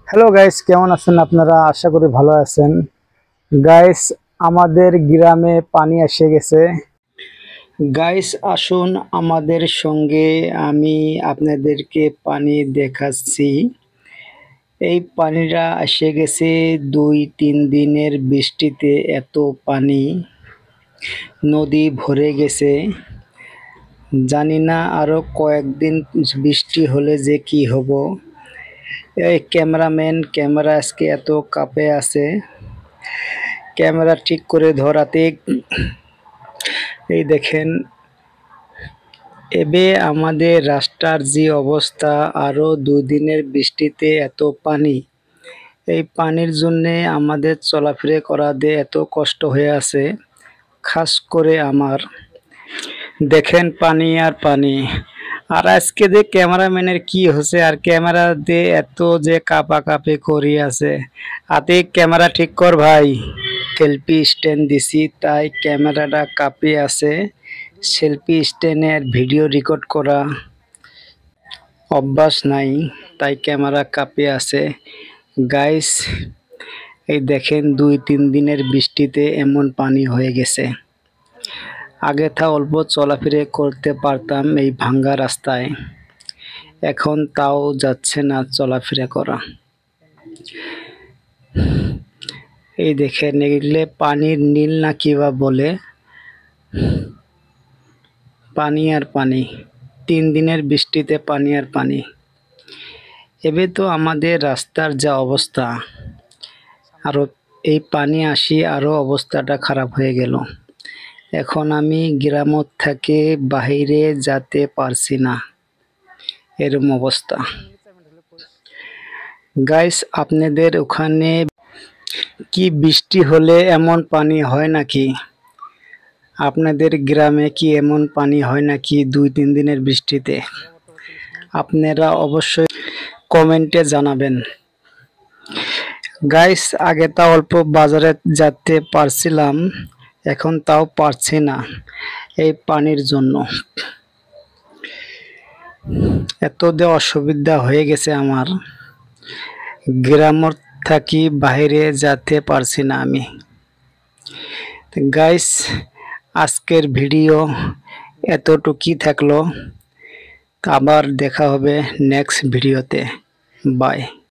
Hello guys, কেমন আছেন আপনারা? আশা করি ভালো আছেন। গাইস, আমাদের গ্রামে পানি এসে গেছে। গাইস, আসুন আমাদের সঙ্গে, আমি আপনাদেরকে পানি দেখাচ্ছি। এই পানিটা এসে গেছে ২-৩ দিনের বৃষ্টিতে। এত পানি, নদী ভরে গেছে। জানি না আরো কয়েকদিন বৃষ্টি হলে যে কি হব। এই ক্যামেরাম্যান ক্যামেরা আজকে এত কাঁপে আছে, ক্যামেরা ঠিক করে ধরাতে। এই দেখেন, এবে আমাদের রাস্তার যে অবস্থা, আরো ২ দিনের বৃষ্টিতে এত পানি। এই পানির জন্যে আমাদের চলাফেরা করাতে এত কষ্ট হয়ে আছে, খাস করে আমার। দেখেন পানি আর পানি। আর আজকে যে ক্যামেরাম্যানের কি হচ্ছে, আর ক্যামেরা দিয়ে এত যে কাঁপাকাঁপি করি আছে। হাতে ক্যামেরা ঠিক কর ভাই। সেলফি স্ট্যান্ড দিছি তাই ক্যামেরাটা কাঁপে আছে। সেলফি স্ট্যান্ডের ভিডিও রেকর্ড করা অভ্যাস নাই, তাই ক্যামেরা কাঁপে আছে। গাইস, এই দেখেন ২-৩ দিনের বৃষ্টিতে এমন পানি হয়ে গেছে। আগে অল্প চলাফেরা করতে পারতাম এই ভাঙ্গা রাস্তায়, এখন তাও যাচ্ছে না চলাফেরা করা। এই দেখেন, এগুলো পানির নীল না কিবা বলে। পানি আর পানি, ৩ দিনের বৃষ্টিতে পানি আর পানি। এবে তো আমাদের রাস্তার যা অবস্থা, আরো এই পানি আসি আরো অবস্থাটা খারাপ হয়ে গেল। এখন আমি গ্রাম থেকে বাহিরে যেতে পারছি না, এরকম অবস্থা। গাইস, আপনাদের ওখানে কি বৃষ্টি হলে এমন পানি হয় নাকি? আপনাদের গ্রামে কি এমন পানি হয় নাকি ২-৩ দিনের বৃষ্টিতে? আপনারা অবশ্যই কমেন্টে জানাবেন। গাইস, আগে তা অল্প বাজারে যেতে পারছিলাম, এখন তাও পারছি না এই পানির জন্য। এত যে অসুবিধা হয়ে গেছে আমার, গ্রাম থাকি বাইরে যেতে পারছি না আমি। গাইস, আজকের ভিডিও এতটুকুই থাকলো। আবার দেখা হবে নেক্সট ভিডিওতে। বাই।